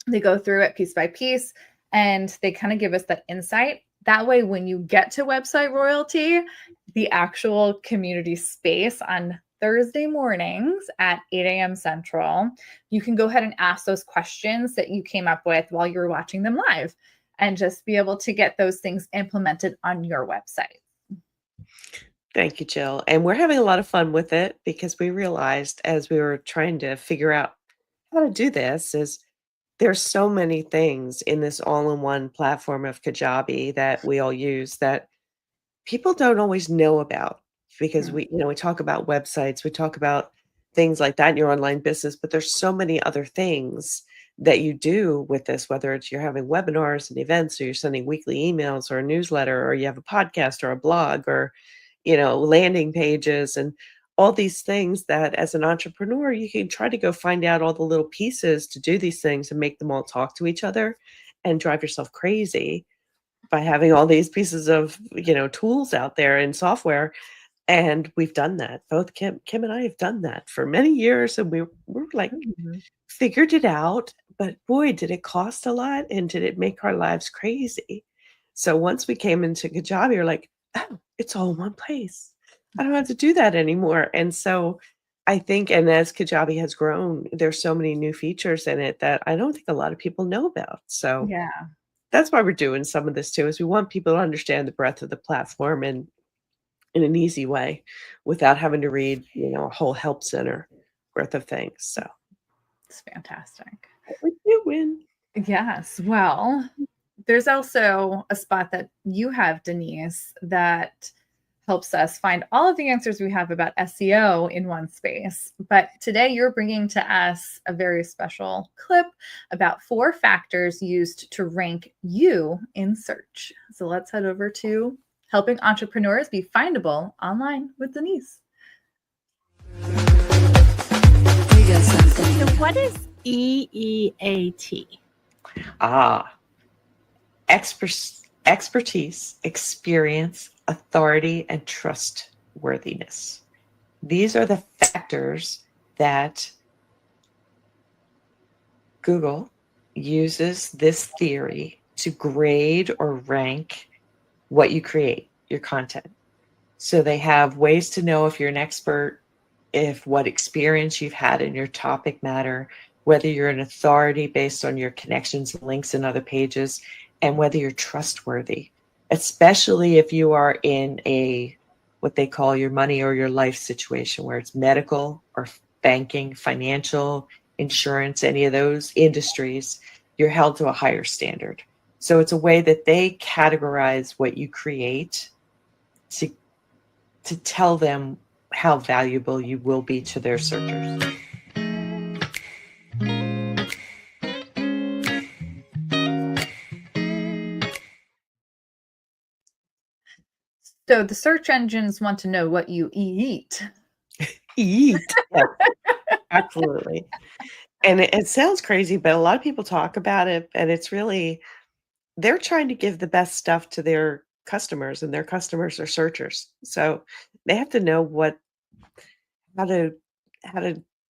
They go through it piece by piece, and they kind of give us that insight. That way, when you get to website royalty, the actual community space on Thursday mornings at 8 a.m. Central, you can go ahead and ask those questions that you came up with while you were watching them live, and just be able to get those things implemented on your website. Thank you, Jill. And we're having a lot of fun with it, because we realized as we were trying to figure out how to do this is there's so many things in this all-in-one platform of Kajabi that we all use that people don't always know about, because we talk about websites, we talk about things like that in your online business, but there's so many other things that you do with this, whether it's you're having webinars and events, or you're sending weekly emails or a newsletter, or you have a podcast or a blog, or, landing pages and all these things that as an entrepreneur, you can try to go find out all the little pieces to do these things and make them all talk to each other and drive yourself crazy by having all these pieces of, tools out there and software. And we've done that. Both Kim and I have done that for many years. And we're like, figured it out, but boy, did it cost a lot and did it make our lives crazy. So once we came into Kajabi, you're like, oh, it's all in one place. I don't have to do that anymore. And so I think, and as Kajabi has grown, there's so many new features in it that I don't think a lot of people know about. So Yeah. that's why we're doing some of this too, is we want people to understand the breadth of the platform and in an easy way without having to read, a whole help center worth of things. So It's fantastic. we do win. Yes. Well, there's also a spot that you have, Denise, that helps us find all of the answers we have about SEO in one space. But today you're bringing to us a very special clip about 4 factors used to rank you in search. So let's head over to Helping Entrepreneurs Be Findable Online with Denise. So what is EEAT? Expertise, experience, authority, and trustworthiness. These are the factors that Google uses this theory to grade or rank what you create, your content. So they have ways to know if you're an expert, if what experience you've had in your topic matter, whether you're an authority based on your connections and links in other pages, and whether you're trustworthy, especially if you are in what they call your money or your life situation, where it's medical or banking, financial, insurance, any of those industries, you're held to a higher standard. So it's a way that they categorize what you create to tell them how valuable you will be to their searchers. So the search engines want to know what you eat. Eat. Yeah, absolutely. And it sounds crazy, but a lot of people talk about it, and it's really, they're trying to give the best stuff to their customers, and their customers are searchers. So they have to know how to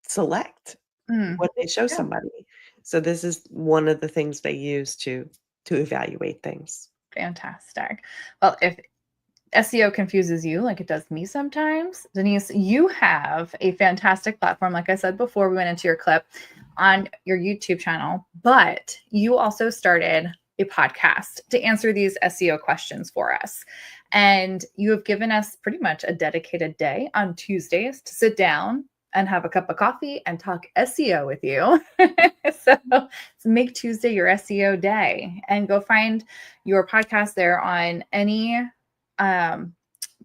select what they show somebody. So this is one of the things they use to evaluate things. Fantastic. Well, if SEO confuses you like it does me sometimes, Denise, you have a fantastic platform, like I said before we went into your clip, on your YouTube channel, but you also started a podcast to answer these SEO questions for us. And you have given us pretty much a dedicated day on Tuesdays to sit down and have a cup of coffee and talk SEO with you. So make Tuesday your SEO day, and go find your podcast there on any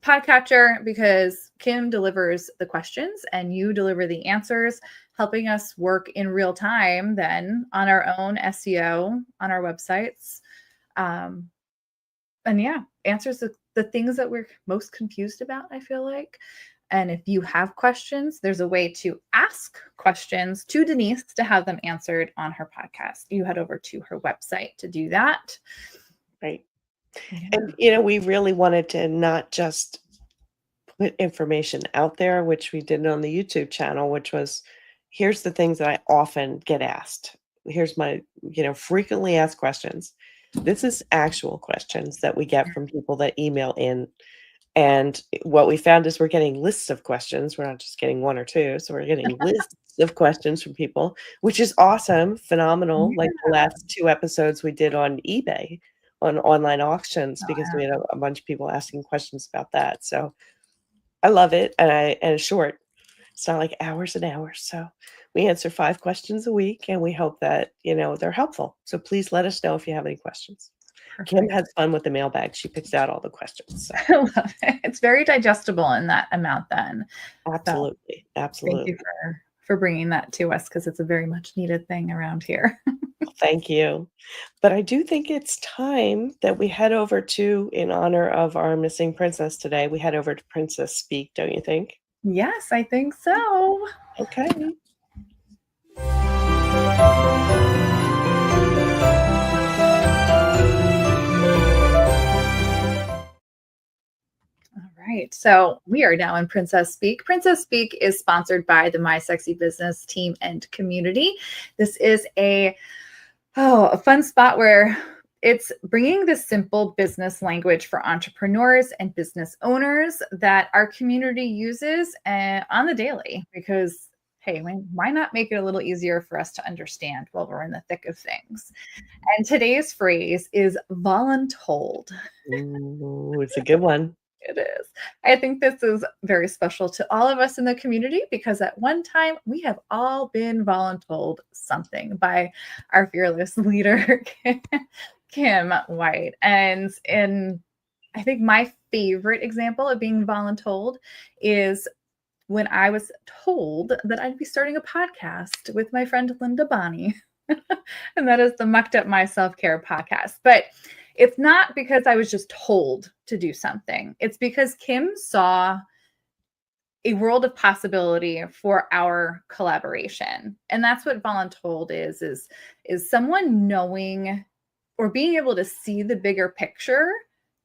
podcatcher, because Kim delivers the questions and you deliver the answers, helping us work in real time then on our own SEO on our websites. And answers the things that we're most confused about, I feel like. And if you have questions, there's a way to ask questions to Denise to have them answered on her podcast. You head over to her website to do that. Right. And, we really wanted to not just put information out there, which we did on the YouTube channel, which was, here's the things that I often get asked. Here's my, frequently asked questions. This is actual questions that we get from people that email in. And what we found is we're getting lists of questions. We're not just getting one or two. So we're getting lists of questions from people, which is awesome, phenomenal. Like the last 2 episodes we did on eBay, on online auctions, because we had a bunch of people asking questions about that. So I love it. And it's short. It's not like hours and hours. So we answer 5 questions a week, and we hope that, they're helpful. So please let us know if you have any questions. Kim has fun with the mailbag. She picks out all the questions. So. I love it. It's very digestible in that amount then. Absolutely. So Absolutely. thank you for bringing that to us, because it's a very much needed thing around here. Thank you. But I do think it's time that we head over to, in honor of our missing princess today, we head over to Princess Speak, don't you think? Yes, I think so. Okay. All right, so we are now in Princess Speak. Princess Speak is sponsored by the My Sexy Business team and community. This is a fun spot where it's bringing the simple business language for entrepreneurs and business owners that our community uses on the daily, because hey, why not make it a little easier for us to understand while we're in the thick of things? And today's phrase is voluntold. Ooh, it's a good one. It is. I think this is very special to all of us in the community, because at one time we have all been voluntold something by our fearless leader, Kim White. And I think my favorite example of being voluntold is when I was told that I'd be starting a podcast with my friend Linda Bonney. And that is the Mucked Up My Self-Care podcast. But it's not because I was just told to do something. It's because Kim saw a world of possibility for our collaboration. And that's what voluntold is someone knowing or being able to see the bigger picture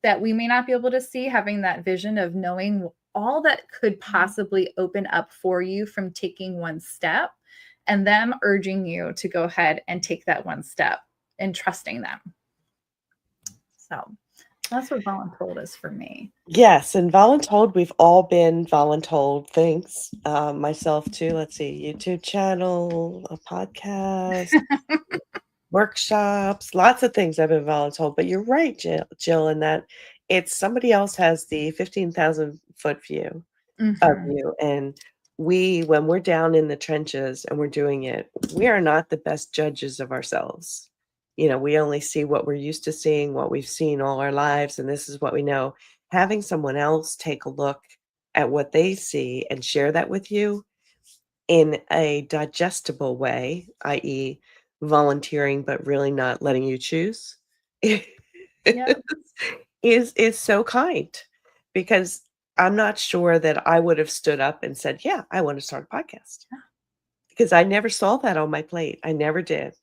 that we may not be able to see, having that vision of knowing all that could possibly open up for you from taking one step, and them urging you to go ahead and take that one step and trusting them. So that's what voluntold is for me. Yes, and voluntold, we've all been voluntold things. Myself too. Let's see, YouTube channel, a podcast, workshops, lots of things I've been voluntold. But you're right, Jill, in that it's somebody else has the 15,000 foot view of you. And when we're down in the trenches and we're doing it, we are not the best judges of ourselves. We only see what we're used to seeing, what we've seen all our lives, and this is what we know. Having someone else take a look at what they see and share that with you in a digestible way, i.e., volunteering, but really not letting you choose, is so kind. Because I'm not sure that I would have stood up and said, yeah, I want to start a podcast. Because I never saw that on my plate. I never did.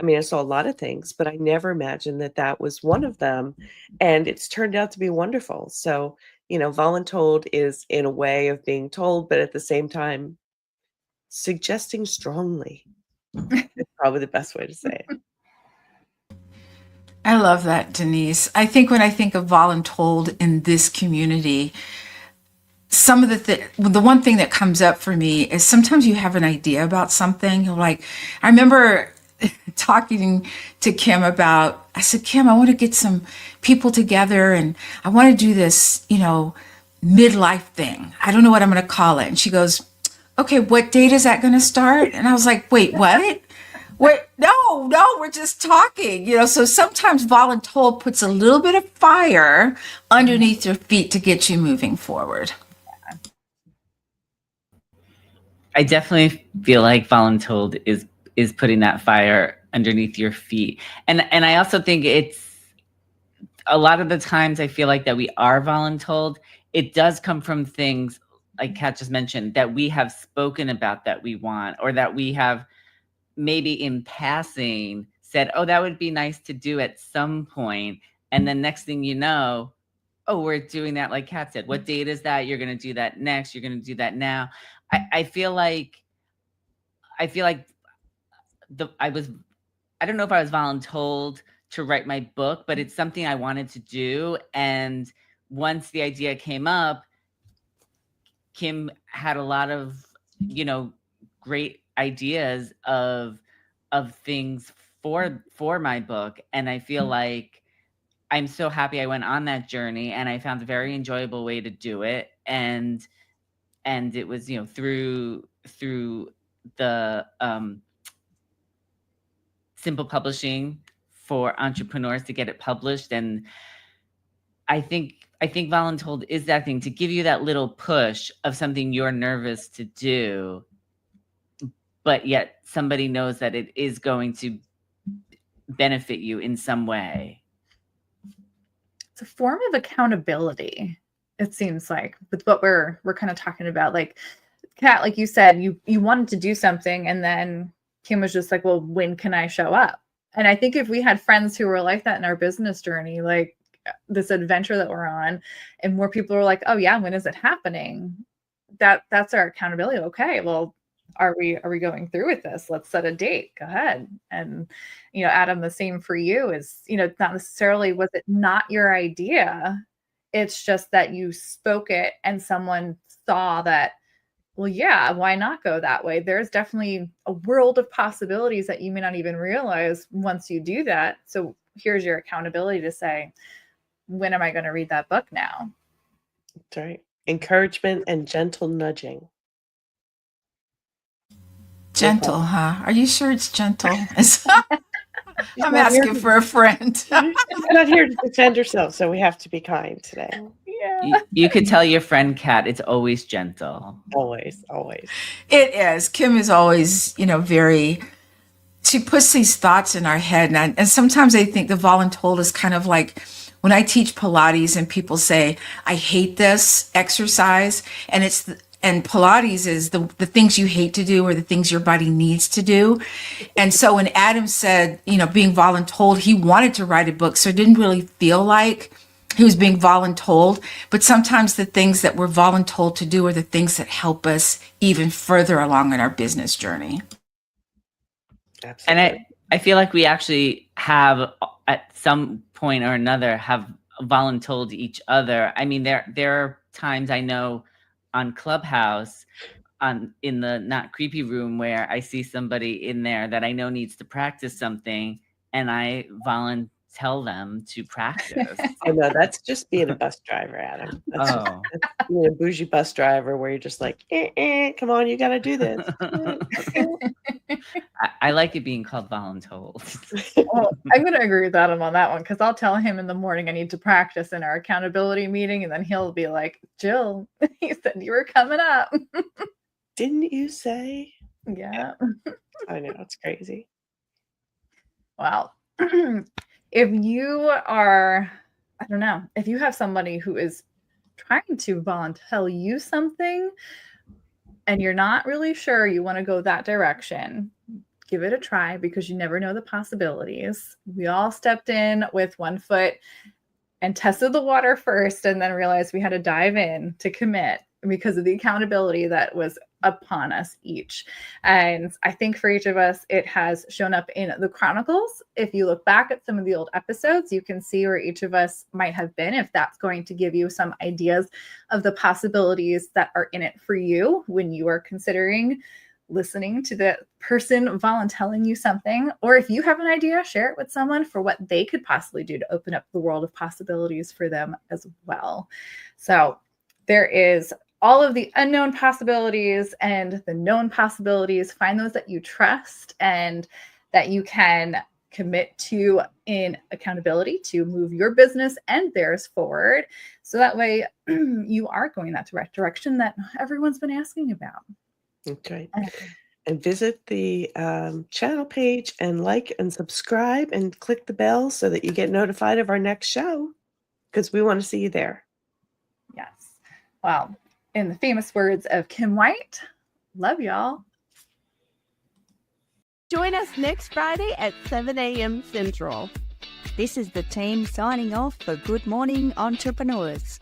I mean, I saw a lot of things, but I never imagined that was one of them. And it's turned out to be wonderful. So, voluntold is in a way of being told, but at the same time, suggesting strongly is probably the best way to say it. I love that, Denise. I think when I think of voluntold in this community, some of the one thing that comes up for me is sometimes you have an idea about something. Like, I remember talking to Kim about, I said, Kim, I want to get some people together and I want to do this, midlife thing. I don't know what I'm going to call it. And she goes, okay, what date is that going to start? And I was like, wait, what? Wait, no, we're just talking, so sometimes voluntold puts a little bit of fire underneath your feet to get you moving forward. I definitely feel like voluntold is putting that fire underneath your feet. And I also think it's a lot of the times I feel like that we are voluntold. It does come from things like Kat just mentioned that we have spoken about that we want, or that we have maybe in passing said, oh, that would be nice to do at some point. And then next thing you know, oh, we're doing that. Like Kat said, what date is that? You're going to do that next. You're going to do that now. I feel like I don't know if I was voluntold to write my book, but it's something I wanted to do. And once the idea came up, Kim had a lot of, great ideas of things for my book. And I feel like I'm so happy I went on that journey, and I found a very enjoyable way to do it. And it was, through the Simple Publishing for entrepreneurs to get it published. And I think voluntold is that thing to give you that little push of something you're nervous to do, but yet somebody knows that it is going to benefit you in some way. It's a form of accountability, it seems like, with what we're kind of talking about. Like, Kat, like you said, you wanted to do something, and then Kim was just like, well, when can I show up? And I think if we had friends who were like that in our business journey, like this adventure that we're on, and more people are like, oh yeah, when is it happening? That's our accountability. Okay, well, are we going through with this? Let's set a date. Go ahead. And, Adam, the same for you is, not necessarily was it not your idea. It's just that you spoke it and someone saw that, well, yeah, why not go that way? There's definitely a world of possibilities that you may not even realize once you do that. So here's your accountability to say, when am I going to read that book now? That's right. Encouragement and gentle nudging. Gentle, huh? Are you sure it's gentle? I'm asking for a friend. She's not here to defend herself, so we have to be kind today. Yeah. You could tell your friend Kat, it's always gentle. Always, always. It is. Kim is always, she puts these thoughts in our head. And sometimes I think the voluntold is kind of like when I teach Pilates and people say, I hate this exercise. And Pilates is the things you hate to do or the things your body needs to do. And so when Adam said, being voluntold, he wanted to write a book. So it didn't really feel like he was being voluntold. But sometimes the things that we're voluntold to do are the things that help us even further along in our business journey. Absolutely. And I feel like we actually have, at some point or another, have voluntold each other. I mean, there are times I know on Clubhouse, in the Not Creepy room, where I see somebody in there that I know needs to practice something, and I tell them to practice. Oh no, that's just being a bus driver, Adam. That's being a bougie bus driver where you're just like, come on, you got to do this. I like it being called voluntold. Well, I'm going to agree with Adam on that one, because I'll tell him in the morning I need to practice in our accountability meeting, and then he'll be like, Jill, he said you were coming up. Didn't you say? Yeah. I know, it's crazy. Wow. If you are, I don't know, if you have somebody who is trying to tell you something and you're not really sure you want to go that direction, give it a try, because you never know the possibilities. We all stepped in with one foot and tested the water first, and then realized we had to dive in to commit because of the accountability that was upon us each. And I think for each of us, it has shown up in the Chronicles. If you look back at some of the old episodes, you can see where each of us might have been, if that's going to give you some ideas of the possibilities that are in it for you when you are considering listening to the person volunteering you something. Or if you have an idea, share it with someone for what they could possibly do to open up the world of possibilities for them as well. So there is all of the unknown possibilities and the known possibilities. Find those that you trust and that you can commit to in accountability to move your business and theirs forward. So that way you are going that direct direction that everyone's been asking about. Okay. And visit the channel page and like and subscribe and click the bell so that you get notified of our next show, because we want to see you there. Yes. Well, in the famous words of Kim White, love y'all. Join us next Friday at 7 a.m. Central. This is the team signing off for Good Morning Entrepreneurs.